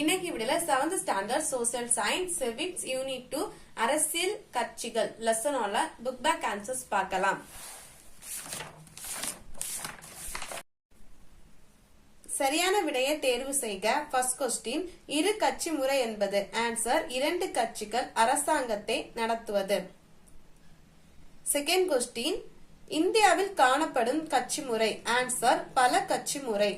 இன்னைக்கு விடல 7th standard social science civics unit 2 அரசியல் கட்சிகள் லெசனோட புக் பேக் ஆன்சர்ஸ் பார்க்கலாம். சரியான விடையை தேர்வு செய்க. ஃபர்ஸ்ட் கொஸ்டின், இரு கட்சி முறை என்பது ஆன்சர் இரண்டு கட்சிகள் அரசாங்கத்தை நடத்துவது. செகண்ட் கொஸ்டின், இந்தியாவில் காணப்படும் கட்சி முறை ஆன்சர் பல கட்சி முறை.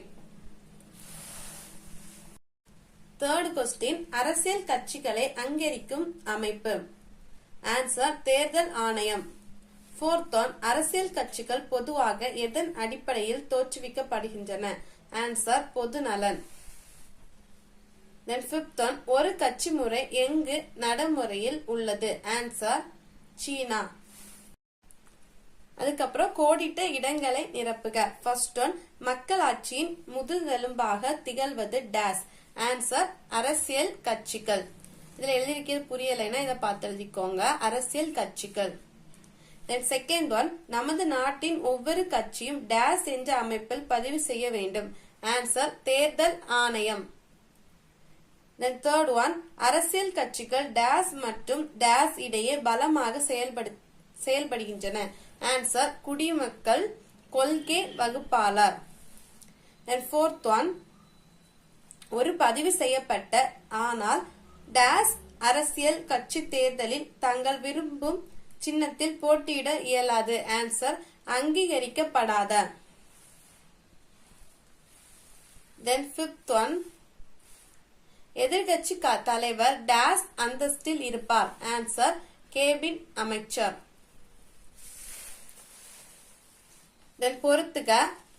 தேர்ட் கொஸ்டின், அரசியல் கட்சிகளை அங்கீகரிக்கும் அமைப்பு ஆன்சர் தேர்தல் ஆணையம். ஃபோர்த் ஒன், அரசியல் கட்சிகள் பொதுவாக எதன் அடிப்படையில் தோற்றுவிக்கப்படுகின்றன ஆன்சர் பொது நலன். தென் ஃபிஃப்த் ஒன், ஒரு கட்சி முறை எங்கு நடைமுறையில் உள்ளது ஆன்சர் சீனா. அதுக்கப்புறம் கோடிட்ட இடங்களை நிரப்புக. ஃபர்ஸ்ட் ஒன், மக்களாட்சியின் முதுகெலும்பாக திகழ்வது டேஸ் ஆன்சர் அரசியல் கட்சிகள். இதுல எழுதிருக்கிறது புரியலைன்னா இதை பார்த்து எழுதிக்கோங்க, அரசியல் கட்சிகள். தென் செகண்ட் ஒன், நமது நாட்டின் ஒவ்வொரு கட்சியும் டேஸ் என்ற அமைப்பில் பதிவு செய்ய வேண்டும் ஆன்சர் தேர்தல் ஆணையம். தென் தேர்ட் ஒன், அரசியல் கட்சிகள் டேஸ் மற்றும் டேஸ் இடையே பலமாக செயல்படுகின்றன ஆன்சர் குடிமக்கள் கொள்கை வகுப்பாளர். தென் ஃபோர்த் ஒன், ஒரு பதிவு செய்யப்பட்ட ஆனால் டேஸ் அரசியல் கட்சி தேர்தலில் தங்கள் விரும்பும் சின்னத்தில் போட்டியிட இயலாது ஆன்சர் அங்கீகரிக்கப்படாத. தென் ஃபிஃப்த் ஒன், எதிர்கட்சி தலைவர் டேஸ் அந்தஸ்தில் இருப்பார் ஆன்சர் கேபின் அமைச்சர். தென் பொறுத்துக.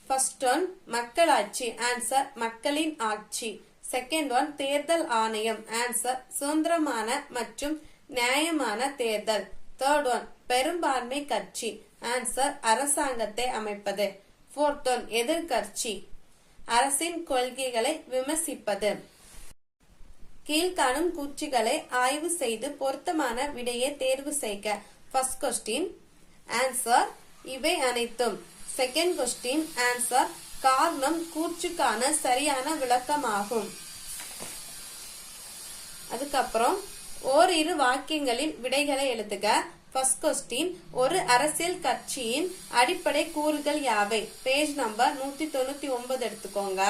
ஃபர்ஸ்ட் ஒன், மக்களாட்சி ஆன்சர் மக்களின் ஆட்சி. செகண்ட் ஒன், தேர்தல் ஆணையம் ஆன்சர் சுதந்திரமான மற்றும் நியாயமான தேர்தல். தேர்ட் ஒன், பெரும்பான்மை கட்சி ஆன்சர் அரசாங்கத்தை அமைப்பது. ஃபோர்த் ஒன், எதிர்கட்சி அரசின் கொள்கைகளை விமர்சிப்பது. கீழ்காணும் கூற்றுகளை ஆய்வு செய்து பொருத்தமான விடையை தேர்வு செய்க. ஃபர்ஸ்ட் கொஸ்டின் ஆன்சர் இவை அனைத்தும். செகண்ட் கொஸ்டின் ஆன்சர் காரணம் கூற்றுக்கான சரியான விளக்கமாகும். அதுக்கப்புறம் ஓரிரு வாக்கியங்களில் விடைகளை எழுதுக. ஃபர்ஸ்ட் கொஸ்டின், ஒரு அரசியல் கட்சியின் அடிப்படை கூறுகள் யாவை? பேஜ் நம்பர் 199 எடுத்துக்கோங்க.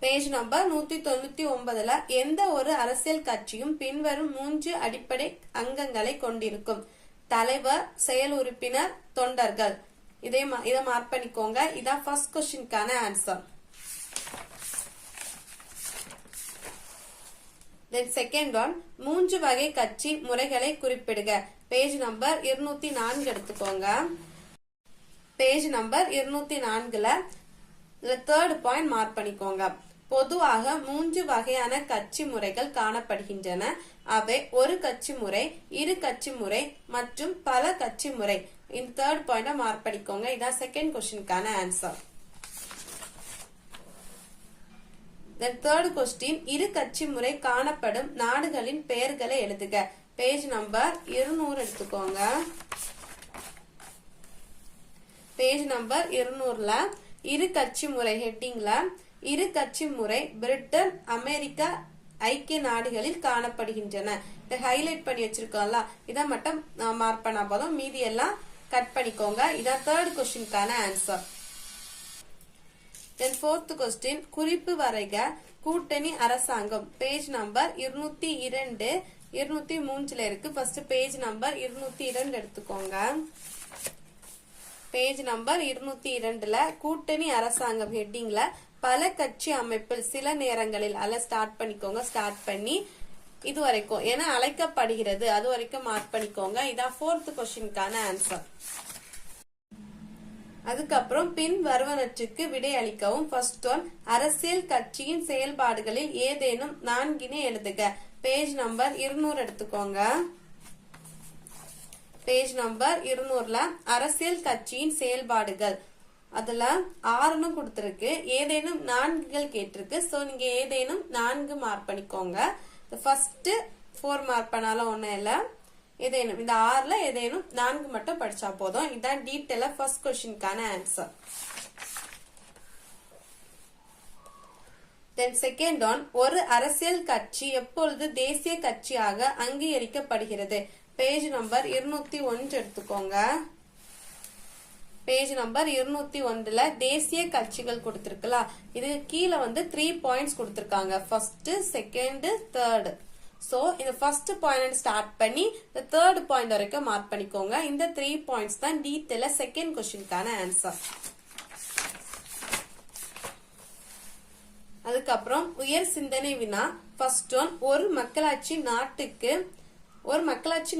பேஜ் நம்பர் 199ல எந்த ஒரு அரசியல் கட்சியும் பின்வரும் 3 அடிப்படை அங்கங்களை கொண்டிருக்கும். தலைவர், செயல் உறுப்பினர், தொண்டர்கள். இதை மார்க் பண்ணிக்கோங்க. இதான் ஃபர்ஸ்ட் கொஸ்டின்கான ஆன்சர். தென் செகண்ட் ஒன், 3 வகை கட்சி முறைகளை குறிப்பிடுக. பேஜ் நம்பர் 204 எடுத்துக்கோங்க. பேஜ் நம்பர் 204ல தேர்ட் பாயிண்ட் மார்க் பண்ணிக்கோங்க. பொதுவாக 3 வகையான கட்சி முறைகள் காணப்படுகின்றன. அவை ஒரு கட்சி முறை, இரு கட்சி முறை மற்றும் பல கட்சி முறை. இந்த தேர்ட் பாயிண்ட மார்க் பண்ணிக்கோங்க. இதான் செகண்ட் கொஸ்டினுக்கான ஆன்சர். தென் தேர்ட் கொஸ்டின், இரு கட்சி முறை காணப்படும் நாடுகளின் பெயர்களை எழுதுக. பேஜ் நம்பர் 200 எடுத்துக்கோங்க. பேஜ் நம்பர் 200ல இரு கட்சி முறை ஹெட்டிங்ல இரு கட்சி முறை பிரிட்டன், அமெரிக்கா, ஐக்கிய நாடுகளில் காணப்படுகின்றன. இதை ஹைலைட் பண்ணி வச்சிருக்கோம்ல, இதை மட்டும் மார்க் பண்ணா போதும், மீதி எல்லாம் கட் பண்ணிக்கோங்க. இதான் தேர்ட் கொஸ்டினுக்கான ஆன்சர். தென் ஃபோர்த் கொஸ்டின், குறிப்பு வரைக. கூட்டணி அரசாங்கம். பேஜ் நம்பர் 202 203ல இருக்கு. ஃபர்ஸ்ட் பேஜ் நம்பர் 202 எடுத்துக்கோங்க. பேஜ் நம்பர் 202ல கூட்டணி அரசாங்கம் ஹெட்டிங்ல பல கட்சி அமைப்பில் சில நேரங்களில் ஸ்டார்ட் பண்ணிக்கோங்க. ஸ்டார்ட் பண்ணி இது வரைக்கும் என அழைக்கப்படுகிறது அது வரைக்கும் மார்க் பண்ணிக்கோங்க. இதான் ஃபோர்த் கொஸ்டினுக்கான ஆன்சர். அதுக்கப்புறம் பின் வருவனற்றுக்கு விடை அளிக்கவும். ஃபர்ஸ்ட் ஒன், அரசியல் கட்சியின் செயல்பாடுகளில் ஏதேனும் 4 எழுதுக. பேஜ் நம்பர் 200 எடுத்துக்கோங்க. பேஜ் நம்பர் 200ல அரசியல் கட்சியின் செயல்பாடுகள் அதுல 6 கொடுத்திருக்கு. ஏதேனும் 4 கேட்டிருக்கு. சோ நீங்க ஏதேனும் 4 மார்க் பண்ணிக்கோங்க. ஃபர்ஸ்ட் 4 மார்க் பண்ணாலும் ஒண்ணும் இல்ல. ஏதேனும் இந்த 6ல ஏதேனும் 4 மட்டும் படிச்சா போதும். இதான் டீடைலா ஃபர்ஸ்ட் கொஸ்டினுக்கான ஆன்சர். தென் செகண்ட் ஒன், ஒரு அரசியல் கட்சி எப்பொழுது தேசிய கட்சியாக அங்கீகரிக்கப்படுகிறது? பேஜ் நம்பர் 201 எடுத்துக்கோங்க. பேஜ் நம்பர் 201ல தேசிய கட்சிகள் கொடுத்திருக்கலாம். இது கீழே 3 பாயிண்ட்ஸ் கொடுத்திருக்காங்க. First, second, third. சோ இந்த ஃபர்ஸ்ட் பாயிண்ட் ஸ்டார்ட் பண்ணி இந்த தேர்ட் பாயிண்ட் வரைக்கும் மார்க் பண்ணிக்கோங்க. இந்த 3 பாயிண்ட்ஸ் தான் டீடைலா செகண்ட் क्वेश्चनக்கான ஆன்சர். அதுக்கப்புறம் உயர் சிந்தனை வினா. ஃபர்ஸ்ட் ஒன், ஒரு மக்களாட்சி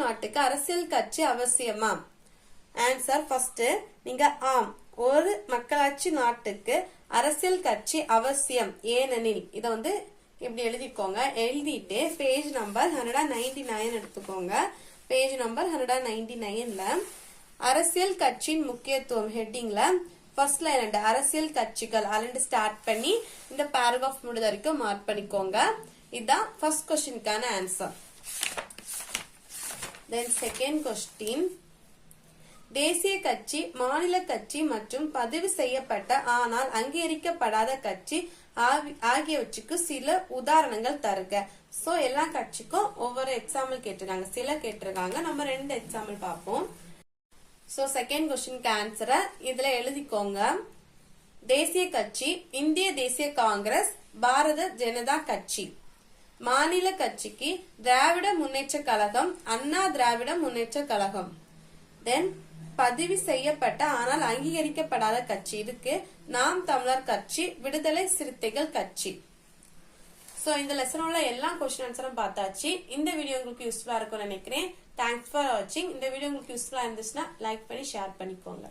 நாட்டுக்கு அரசியல் கட்சி அவசியமா? ஆன்சர் ஃபர்ஸ்ட் நீங்க ஆம், ஒரு மக்களாட்சி நாட்டுக்கு அரசியல் கட்சி அவசியம், ஏனெனில். இத இப்படி எழுதிக்கோங்க. எழுதிட்டு பேஜ் நம்பர் 199 எடுத்துக்கோங்க. பேஜ் நம்பர் 199ல அரசியல் கட்சியின் முக்கியத்துவம் ஹெட்டிங்ல ஃபர்ஸ்ட் லைன் அரசியல் கட்சிகள் அலண்டு ஸ்டார்ட் பண்ணி இந்த பேராகிராஃப் முடிஞ்ச வரைக்கும் மார்க் பண்ணிக்கோங்க. இதுதான் ஃபர்ஸ்ட் क्वेश्चनக்கான ஆன்சர். தென் செகண்ட் क्वेश्चन, தேசிய கட்சி, மாநில கட்சி மற்றும் பதிவு செய்யப்பட்ட ஆனால் அங்கீகரிக்கப்படாத கட்சி ஆகியவற்றுக்கு சில உதாரணங்கள் தருக. சோ எல்லா கட்சிக்கும் ஒவ்வொரு எக்ஸாம்பிள் கேட்டிருக்காங்க, சில கேட்டிருக்காங்க. நம்ம 2 எக்ஸாம்பிள் பார்ப்போம். சோ செகண்ட் क्वेश्चनக்கு ஆன்சரை இதுல எழுதிக்கோங்க. தேசிய கட்சி, இந்திய தேசிய காங்கிரஸ், பாரத ஜனதா கட்சி. மாநில கட்சிக்கு திராவிட முன்னேற்ற கழகம், அண்ணா திராவிட முன்னேற்ற கழகம். தென் பதிவு செய்யப்பட்ட ஆனால் அங்கீகரிக்கப்படாத கட்சி இருக்கு நாம் தமிழர் கட்சி, விடுதலை சிறுத்தைகள் கட்சி. சோ இந்த லெசனோட எல்லா क्वेश्चन ஆன்சரும் பார்த்தாச்சு. இந்த வீடியோ உங்களுக்கு யூஸ்ஃபுல்லா இருக்கும்னு நினைக்கிறேன். தேங்க்ஸ் ஃபார் வாட்சிங். இந்த வீடியோ உங்களுக்கு யூஸ்ஃபுல்லா இருந்துச்சுன்னா லைக் பண்ணி ஷேர் பண்ணிக்கோங்க.